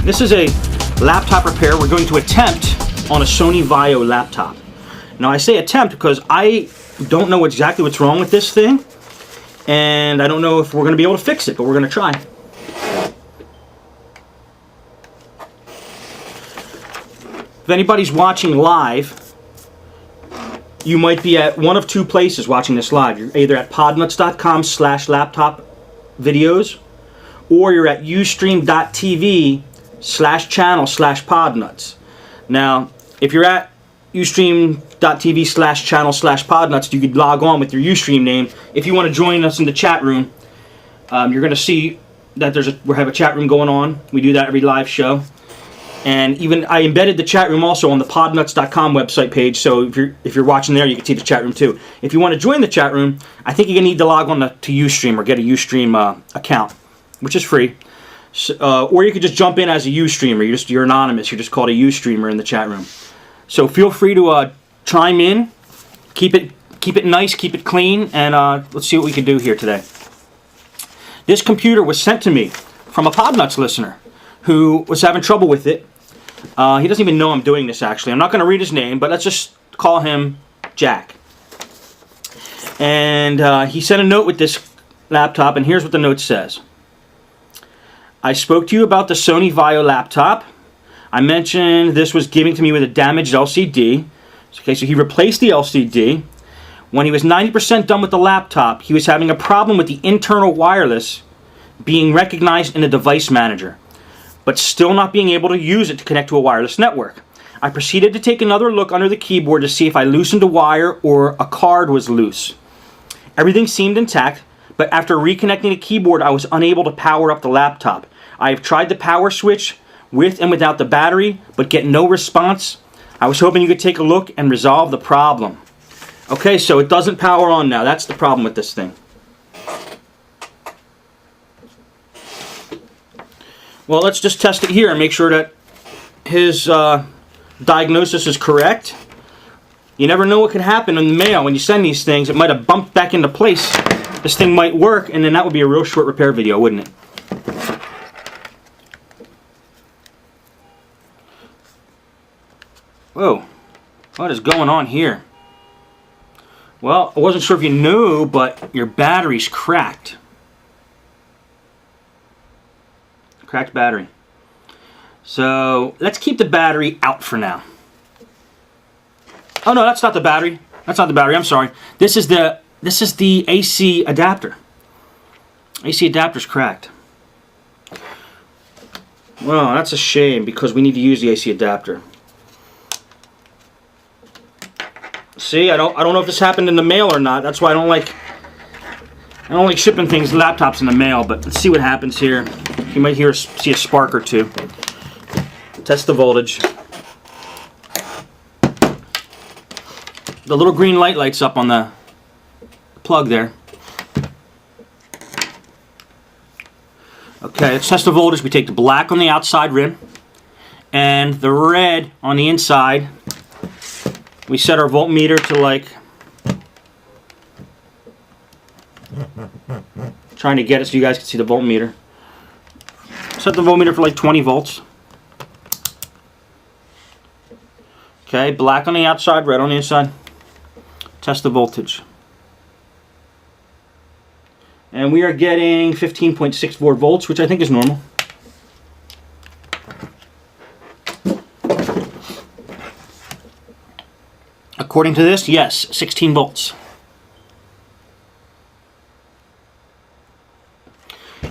This is a laptop repair we're going to attempt on a Sony VAIO laptop. Now I say attempt because I don't know exactly what's wrong with this thing, and I don't know if we're going to be able to fix it, but we're going to try. If anybody's watching live, you might be at one of two places watching this live. You're either at podnuts.com/laptop videos, or you're at ustream.tv/channel/podnuts. Now, if you're at ustream.tv/channel/podnuts, you could log on with your Ustream name. If you want to join us in the chat room, you're going to see that we have a chat room going on. We do that every live show. And even I embedded the chat room also on the podnuts.com website page, so if you're watching there, you can see the chat room too. If you want to join the chat room, I think you're going to need to log on to Ustream or get a Ustream account, which is free. So, or you could just jump in as a Ustreamer. You're anonymous. You're just called a Ustreamer in the chat room. So feel free to chime in. Keep it nice, keep it clean, and let's see what we can do here today. This computer was sent to me from a Podnuts listener who was having trouble with it. He doesn't even know I'm doing this, actually. I'm not going to read his name, but let's just call him Jack. And he sent a note with this laptop, and here's what the note says. I spoke to you about the Sony VAIO laptop. I mentioned this was given to me with a damaged LCD. Okay, so he replaced the LCD. When he was 90% done with the laptop, he was having a problem with the internal wireless being recognized in the device manager, but still not being able to use it to connect to a wireless network. I proceeded to take another look under the keyboard to see if I loosened a wire or a card was loose. Everything seemed intact, but after reconnecting the keyboard, I was unable to power up the laptop. I have tried the power switch with and without the battery, but get no response. I was hoping you could take a look and resolve the problem. Okay, so it doesn't power on now. That's the problem with this thing. Well, let's just test it here and make sure that his diagnosis is correct. You never know what could happen in the mail when you send these things. It might have bumped back into place. This thing might work, and then that would be a real short repair video, wouldn't it? Whoa, what is going on here? Well, I wasn't sure if you knew, but your battery's cracked. Cracked battery. So let's keep the battery out for now. Oh no, that's not the battery. That's not the battery. I'm sorry. This is the AC adapter. AC adapter's cracked. Well, that's a shame because we need to use the AC adapter. See, I don't know if this happened in the mail or not. That's why I don't like shipping things, laptops in the mail. But let's see what happens here. You might see a spark or two. Test the voltage. The little green light lights up on the plug there. Okay, let's test the voltage. We take the black on the outside rim and the red on the inside. We set our voltmeter to like, trying to get it so you guys can see the voltmeter. Set the voltmeter for like 20 volts. Okay, black on the outside, red on the inside. Test the voltage. And we are getting 15.64 volts, which I think is normal. According to this, yes, 16 volts.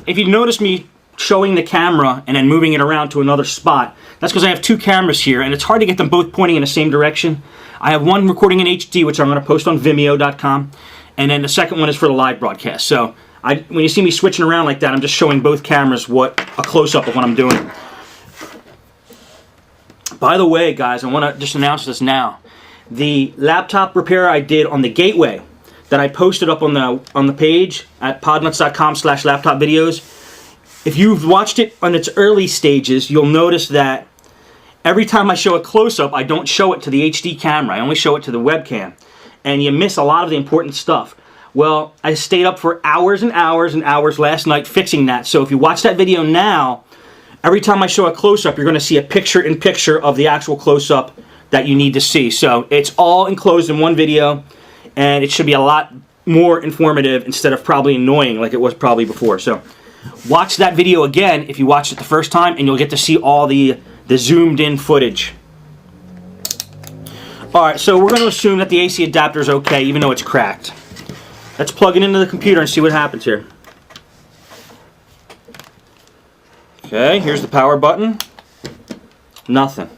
If you notice me showing the camera and then moving it around to another spot, that's because I have two cameras here and it's hard to get them both pointing in the same direction. I have one recording in HD, which I'm going to post on Vimeo.com, and then the second one is for the live broadcast. So when you see me switching around like that, I'm just showing both cameras a close-up of what I'm doing. By the way, guys, I want to just announce this now. The laptop repair I did on the gateway that I posted up on the page at podnuts.com/laptop videos. If you've watched it on its early stages, you'll notice that every time I show a close-up, I don't show it to the HD camera. I only show it to the webcam. And you miss a lot of the important stuff. Well, I stayed up for hours and hours and hours last night fixing that. So if you watch that video now, every time I show a close-up, you're going to see a picture-in-picture of the actual close-up that you need to see. So it's all enclosed in one video, and it should be a lot more informative instead of probably annoying like it was probably before. So watch that video again if you watched it the first time, and you'll get to see all the zoomed-in footage. Alright, so we're going to assume that the AC adapter is okay, even though it's cracked. Let's plug it into the computer and see what happens here. Okay, here's the power button. Nothing.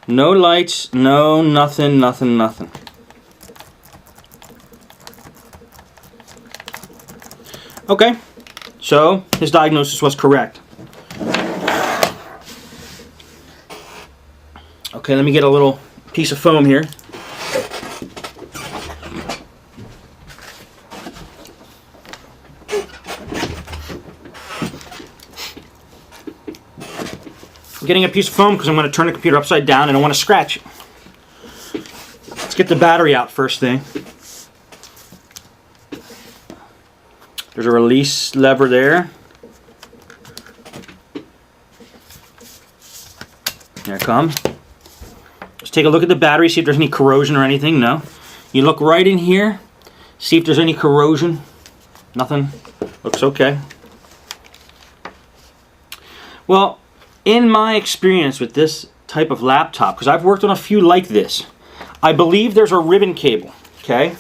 No lights, no nothing, nothing, nothing. Okay, so his diagnosis was correct. Okay, let me get a little piece of foam here. I'm getting a piece of foam because I'm going to turn the computer upside down and I want to scratch it. Let's get the battery out first thing. There's a release lever there. There it comes. Let's take a look at the battery, see if there's any corrosion or anything. No. You look right in here, see if there's any corrosion. Nothing. Looks okay. Well, in my experience with this type of laptop, because I've worked on a few like this, I believe there's a ribbon cable, okay,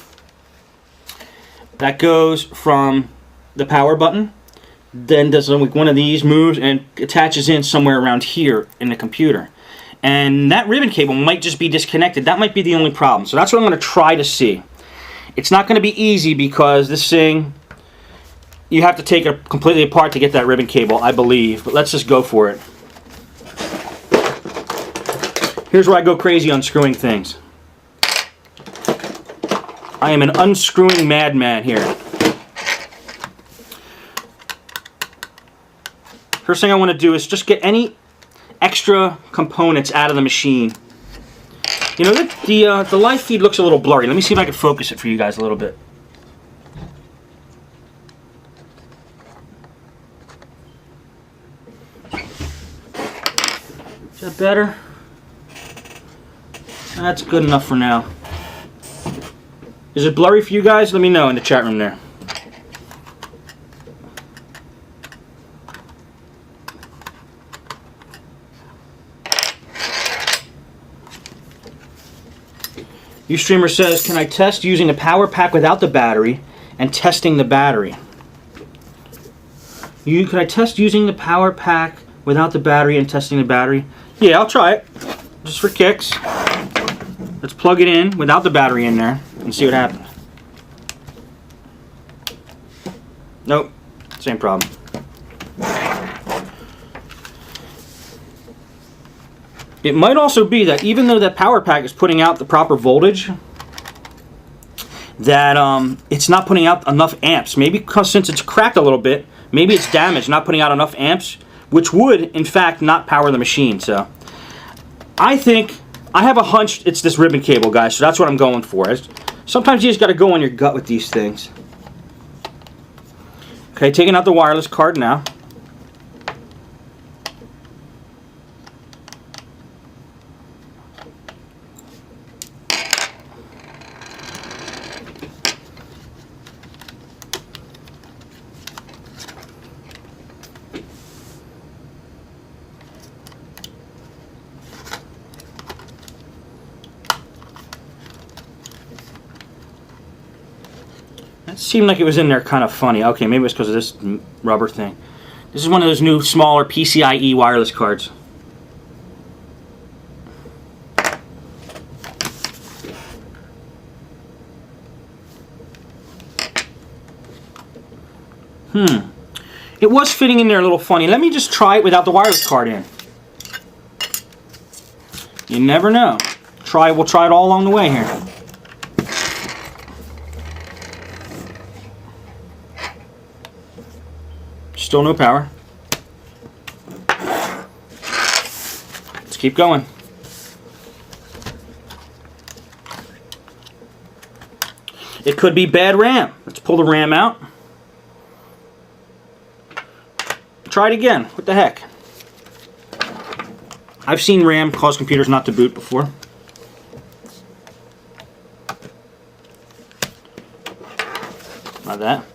that goes from the power button, then does like one of these moves and attaches in somewhere around here in the computer. And that ribbon cable might just be disconnected. That might be the only problem. So that's what I'm going to try to see. It's not going to be easy because this thing, you have to take it completely apart to get that ribbon cable, I believe. But let's just go for it. Here's where I go crazy unscrewing things. I am an unscrewing madman here. First thing I want to do is just get any extra components out of the machine. You know, the live feed looks a little blurry. Let me see if I can focus it for you guys a little bit. Is that better? That's good enough for now. Is it blurry for you guys? Let me know in the chat room there. Ustreamer says, can I test using a power pack without the battery and testing the battery? Can I test using the power pack without the battery and testing the battery? Yeah, I'll try it. Just for kicks. Let's plug it in without the battery in there and see what happens. Nope. Same problem. It might also be that even though that power pack is putting out the proper voltage, that it's not putting out enough amps. Maybe because since it's cracked a little bit, maybe it's damaged, not putting out enough amps, which would, in fact, not power the machine. So I think, I have a hunch it's this ribbon cable, guys, so that's what I'm going for. Sometimes you just got to go on your gut with these things. Okay, taking out the wireless card now. It seemed like it was in there kind of funny. Okay, maybe it's because of this rubber thing. This is one of those new smaller PCIe wireless cards. It was fitting in there a little funny. Let me just try it without the wireless card in. You never know. We'll try it all along the way here. Still no power. Let's keep going. It could be bad RAM. Let's pull the RAM out. try it again. What the heck? I've seen RAM cause computers not to boot before. Like that.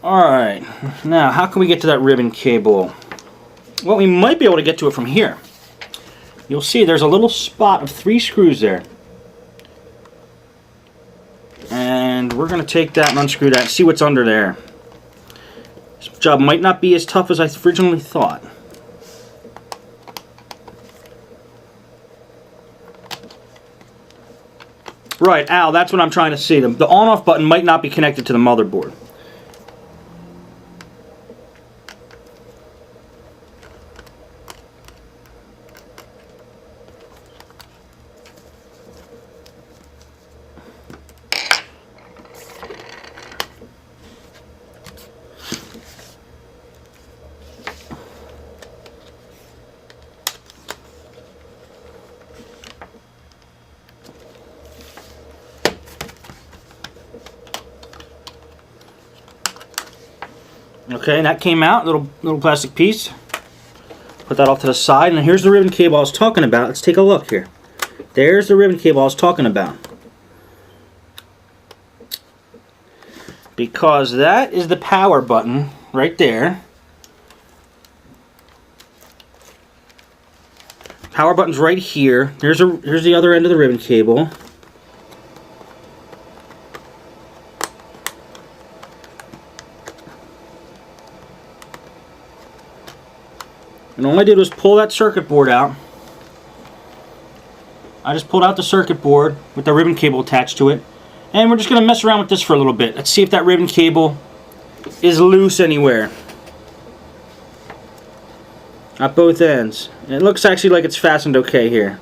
Alright, now how can we get to that ribbon cable? Well, we might be able to get to it from here. You'll see there's a little spot of 3 screws there. And we're going to take that and unscrew that and see what's under there. This job might not be as tough as I originally thought. Right, Al, that's what I'm trying to see. The on-off button might not be connected to the motherboard. Okay, and that came out, little plastic piece. Put that off to the side, and here's the ribbon cable I was talking about. Let's take a look here. There's the ribbon cable I was talking about. Because that is the power button right there. Power button's right here. Here's the other end of the ribbon cable. And all I did was pull that circuit board out. I just pulled out the circuit board with the ribbon cable attached to it. And we're just going to mess around with this for a little bit. Let's see if that ribbon cable is loose anywhere. At both ends. And it looks actually like it's fastened okay here.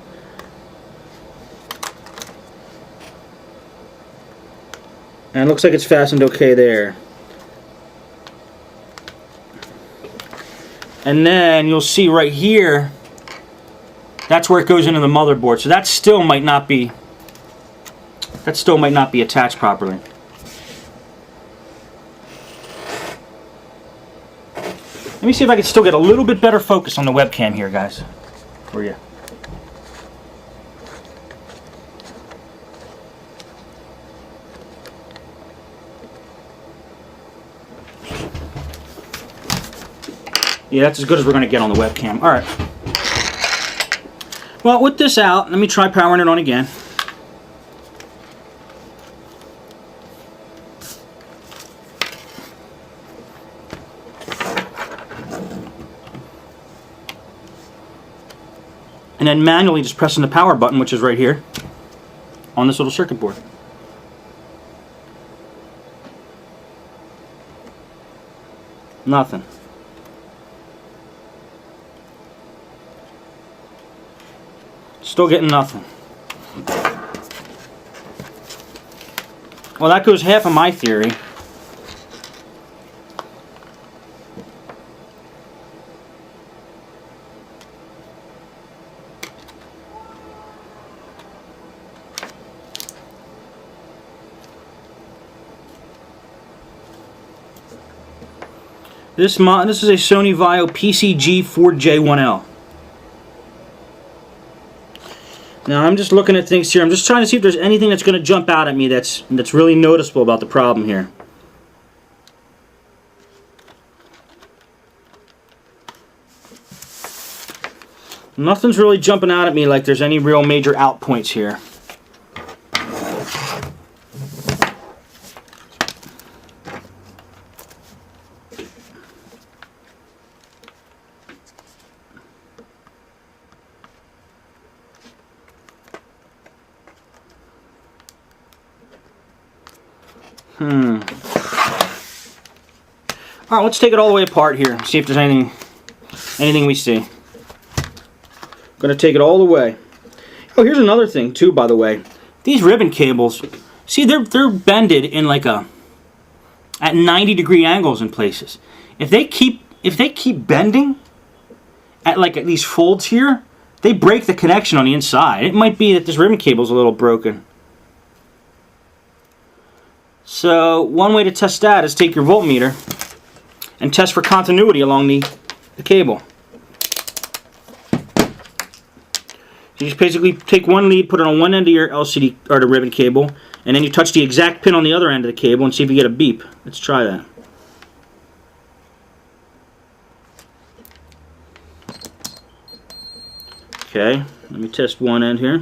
And it looks like it's fastened okay there. And then you'll see right here, that's where it goes into the motherboard. So that still might not be attached properly. Let me see if I can still get a little bit better focus on the webcam here, guys, for you. Yeah, that's as good as we're going to get on the webcam. Alright. Well, with this out, let me try powering it on again. And then manually just pressing the power button, which is right here, on this little circuit board. Nothing. Still getting nothing. Well, that goes half of my theory. This is a Sony VAIO PCG4J1L. Now I'm just looking at things here. I'm just trying to see if there's anything that's going to jump out at me that's really noticeable about the problem here. Nothing's really jumping out at me like there's any real major out points here. Alright, let's take it all the way apart here. See if there's anything we see. Gonna take it all the way. Oh, here's another thing too, by the way. These ribbon cables, see, they're bended in like at 90-degree angles in places. If they keep bending at these folds here, they break the connection on the inside. It might be that this ribbon cable's a little broken. So one way to test that is take your voltmeter and test for continuity along the cable. You just basically take one lead, put it on one end of your LCD or the ribbon cable, and then you touch the exact pin on the other end of the cable and see if you get a beep. Let's try that. Okay, let me test one end here.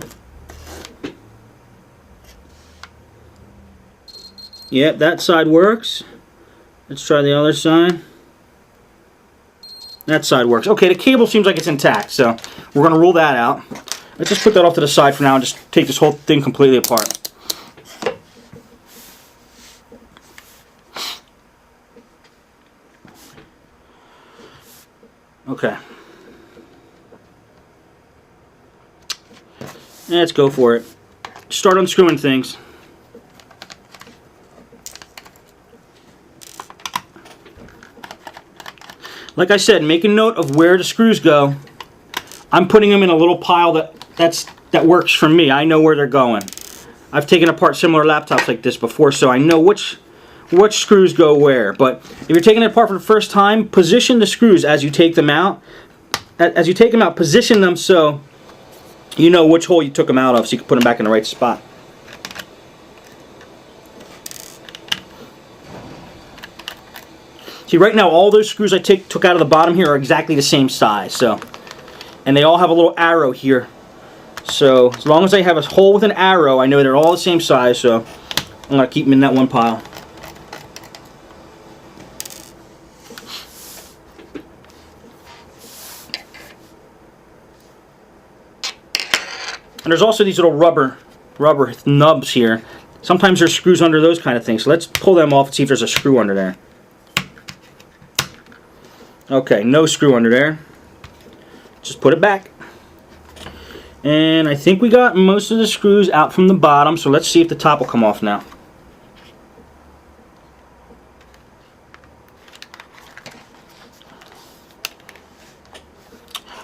Yep, that side works. Let's try the other side. That side works. Okay, the cable seems like it's intact, so we're going to rule that out. Let's just put that off to the side for now and just take this whole thing completely apart. Okay. Let's go for it. Start unscrewing things. Like I said, make a note of where the screws go. I'm putting them in a little pile that works for me. I know where they're going. I've taken apart similar laptops like this before, so I know which screws go where. But if you're taking it apart for the first time, position the screws as you take them out. As you take them out, position them so you know which hole you took them out of, so you can put them back in the right spot. See, right now all those screws I took out of the bottom here are exactly the same size, so, and they all have a little arrow here. So as long as I have a hole with an arrow, I know they're all the same size, so I'm going to keep them in that one pile. And there's also these little rubber nubs here. Sometimes there's screws under those kind of things, so let's pull them off and see if there's a screw under there. Okay, no screw under there. Just put it back. And I think we got most of the screws out from the bottom, so let's see if the top will come off now.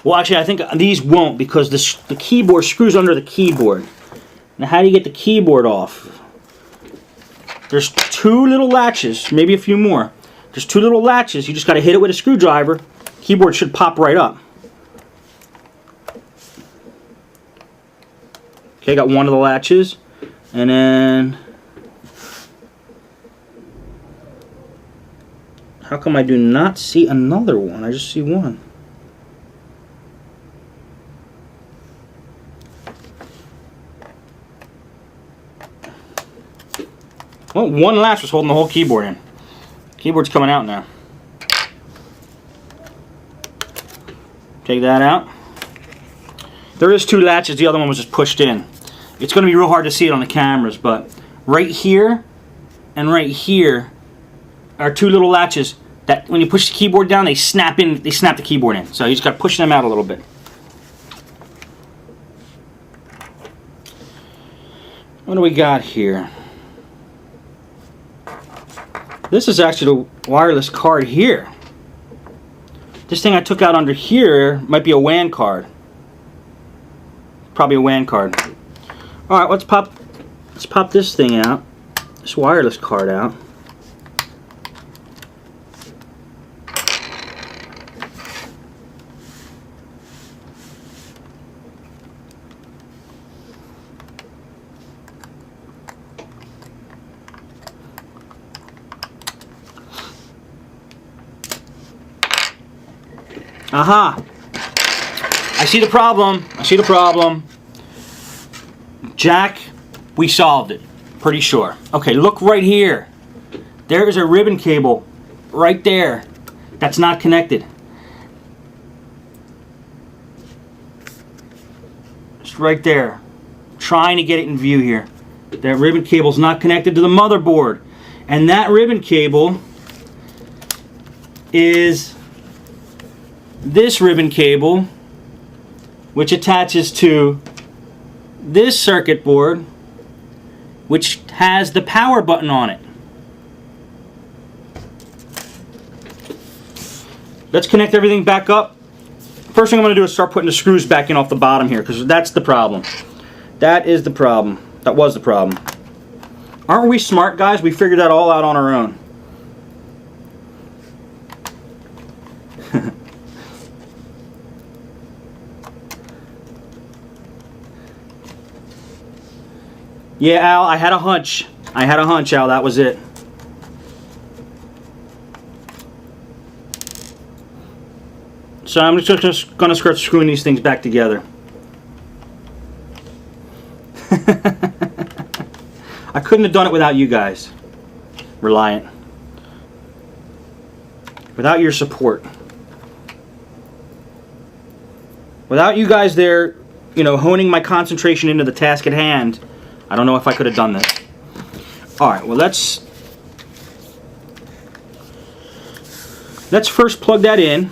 Well, actually, I think these won't because the keyboard screws under the keyboard. Now, how do you get the keyboard off? There's two little latches, maybe a few more. There's two little latches. You just got to hit it with a screwdriver. Keyboard should pop right up. Okay, got one of the latches. And then... how come I do not see another one? I just see one. Well, one latch was holding the whole keyboard in. Keyboard's coming out now. Take that out. There is two latches, the other one was just pushed in. It's going to be real hard to see it on the cameras, but right here and right here are two little latches that when you push the keyboard down, they snap the keyboard in. So you just got to push them out a little bit. What do we got here? This is actually the wireless card here. This thing I took out under here might be a WAN card. Probably a WAN card. Alright, let's pop this thing out. This wireless card out. Aha! I see the problem. I see the problem. Jack, we solved it. Pretty sure. Okay, look right here. There is a ribbon cable right there that's not connected. It's right there. I'm trying to get it in view here. That ribbon cable is not connected to the motherboard. And that ribbon cable is this ribbon cable, which attaches to this circuit board, which has the power button on it. Let's connect everything back up. First thing I'm going to do is start putting the screws back in off the bottom here, because that's the problem. That is the problem. That was the problem. Aren't we smart, guys? We figured that all out on our own. Yeah, Al, I had a hunch. I had a hunch, Al, that was it. So I'm just going to start screwing these things back together. I couldn't have done it without you guys. Reliant. Without your support. Without you guys there, you know, honing my concentration into the task at hand, I don't know if I could have done this. Alright, well let's first plug that in.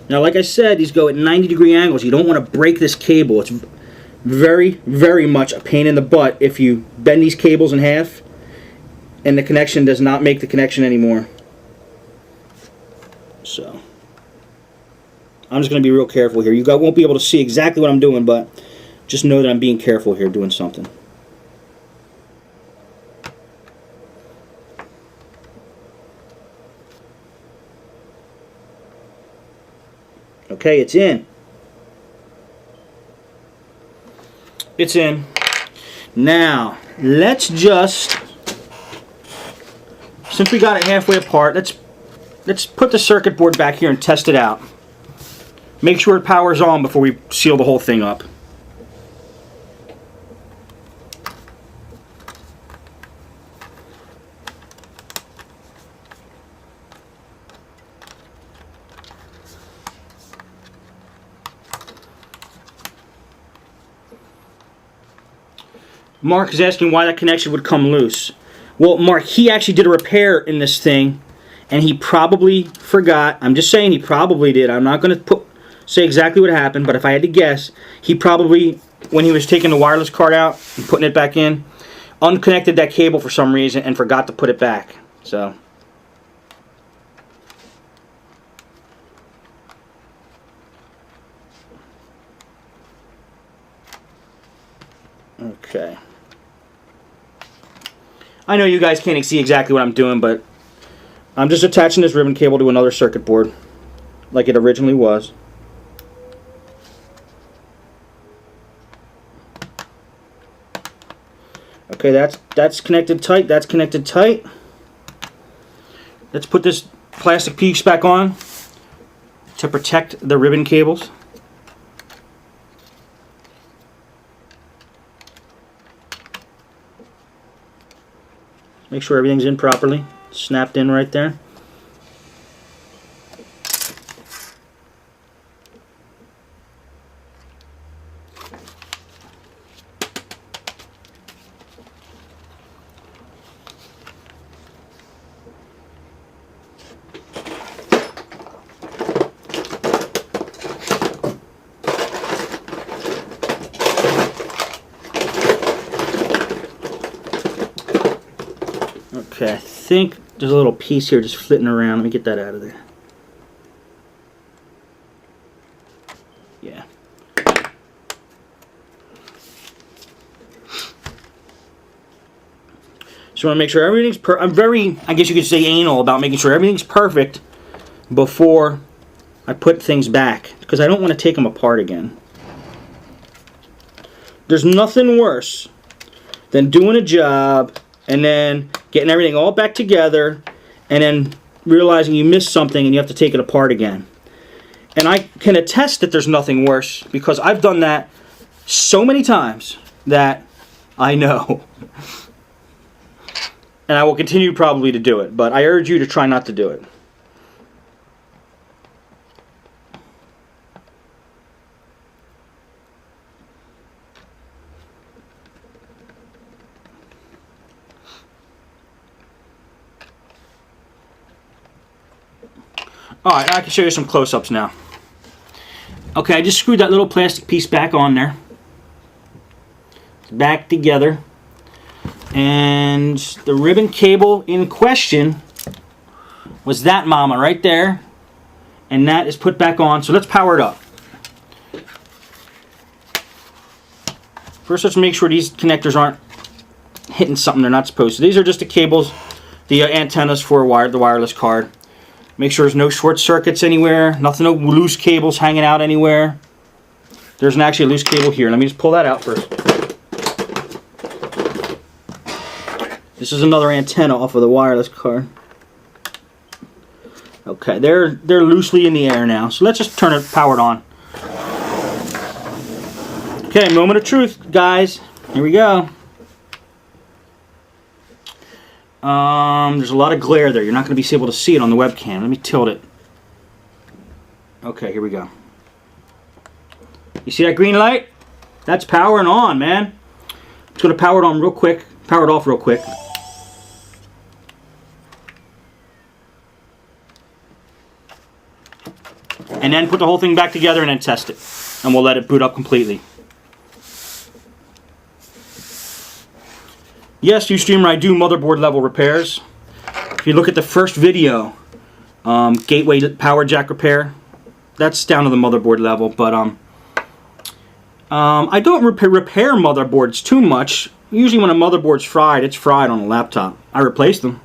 Now, like I said, these go at 90-degree angles. You don't want to break this cable. It's very, very much a pain in the butt if you bend these cables in half and the connection does not make the connection anymore. So, I'm just going to be real careful here. You guys won't be able to see exactly what I'm doing, but just know that I'm being careful here doing something. Okay, it's in. It's in. Now, let's just, since we got it halfway apart, let's put the circuit board back here and test it out. Make sure it powers on before we seal the whole thing up. Mark is asking why that connection would come loose. Well, Mark, he actually did a repair in this thing, and he probably forgot. I'm just saying he probably did. I'm not going to say exactly what happened, but if I had to guess, he probably, when he was taking the wireless card out and putting it back in, unconnected that cable for some reason and forgot to put it back. So, okay. I know you guys can't see exactly what I'm doing, but I'm just attaching this ribbon cable to another circuit board like it originally was. Okay, that's connected tight, that's connected tight. Let's put this plastic piece back on to protect the ribbon cables. Make sure everything's in properly, snapped in right there. Okay, I think there's a little piece here just flitting around. Let me get that out of there. Yeah. So I want to make sure everything's I'm very, I guess you could say, anal about making sure everything's perfect before I put things back, because I don't want to take them apart again. There's nothing worse than doing a job and then getting everything all back together and then realizing you missed something and you have to take it apart again. And I can attest that there's nothing worse, because I've done that so many times that I know. And I will continue probably to do it, but I urge you to try not to do it. Alright, I can show you some close-ups now. Okay, I just screwed that little plastic piece back on there. It's back together. And the ribbon cable in question was that mama right there. And that is put back on. So let's power it up. First, let's make sure these connectors aren't hitting something they're not supposed to. These are just the cables, the antennas for the wireless card. Make sure there's no short circuits anywhere, no loose cables hanging out anywhere. There's actually a loose cable here. Let me just pull that out first. This is another antenna off of the wireless card. Okay, they're loosely in the air now. So let's just turn it powered on. Okay, moment of truth, guys. Here we go. There's a lot of glare there. You're not going to be able to see it on the webcam. Let me tilt it. Okay, here we go. You see that green light? That's powering on, man. I'm just going to power it on real quick. Power it off real quick. And then put the whole thing back together and then test it. And we'll let it boot up completely. Yes, Ustreamer, I do motherboard level repairs. If you look at the first video, gateway power jack repair, that's down to the motherboard level. But I don't repair motherboards too much. Usually when a motherboard's fried, it's fried on a laptop. I replace them.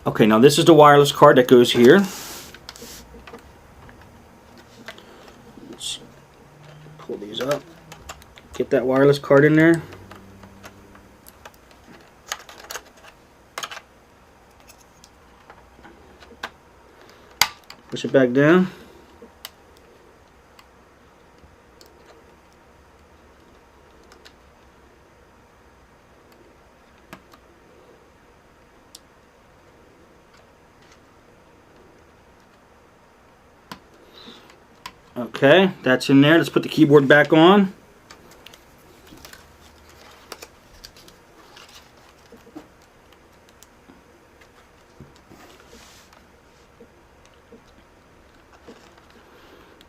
Okay, now this is the wireless card that goes here. Let's pull these up. Get that wireless card in there. Push it back down. Okay, that's in there. Let's put the keyboard back on.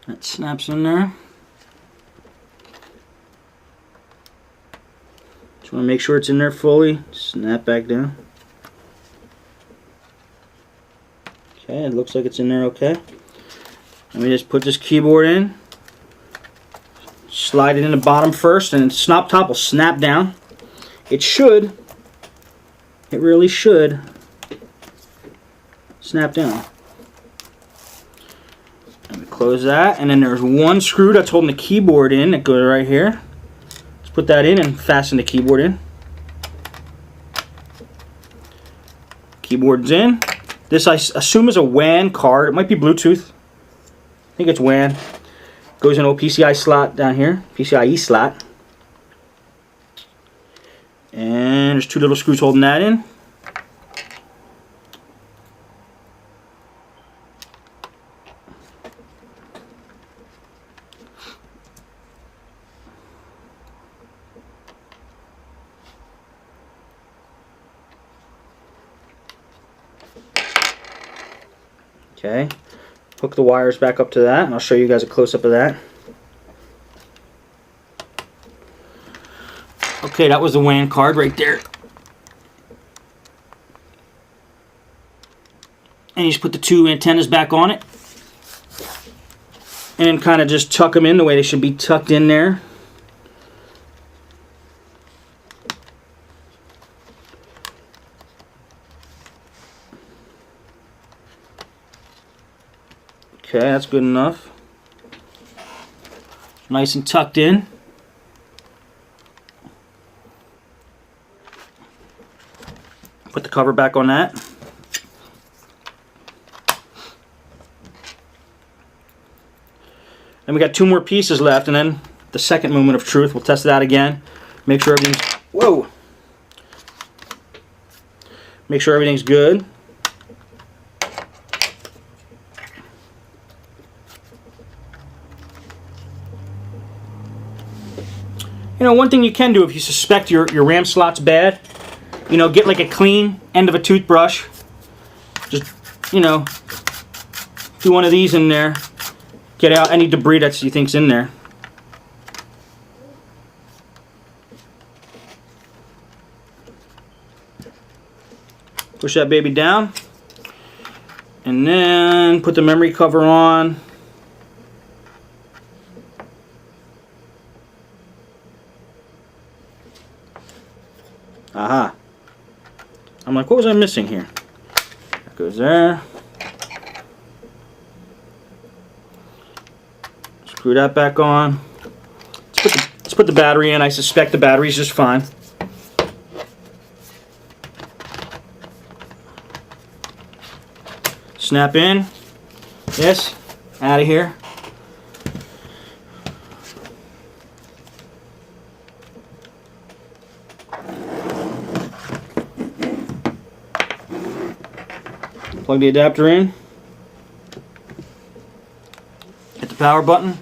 That snaps in there. Just want to make sure it's in there fully. Snap back down. Okay, it looks like it's in there okay. Let me just put this keyboard in. Slide it in the bottom first, and the top will snap down. It should. It really should snap down. Close that, and then there's one screw that's holding the keyboard in that goes right here. Let's put that in and fasten the keyboard in. Keyboard's in. This I assume is a WAN card. It might be Bluetooth. I think it's WAN. Goes into a PCI slot down here, PCIe slot. And there's two little screws holding that in. Okay, hook the wires back up to that, and I'll show you guys a close-up of that. Okay, that was the WAN card right there. And you just put the two antennas back on it. And then kind of just tuck them in the way they should be tucked in there. Okay, that's good enough. Nice and tucked in. Put the cover back on that. And we got two more pieces left, and then the second moment of truth. We'll test that again. Make sure everything's Make sure everything's good. You know, one thing you can do if you suspect your RAM slot's bad, you know, get like a clean end of a toothbrush. Just, you know, do one of these in there. Get out any debris that you think's in there. Push that baby down. And then put the memory cover on. Aha. I'm like, what was I missing here? That goes there. Screw that back on. Let's put the battery in. I suspect the battery's just fine. Snap in. Yes. Out of here. Plug the adapter in. Hit the power button.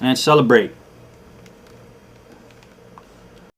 And celebrate.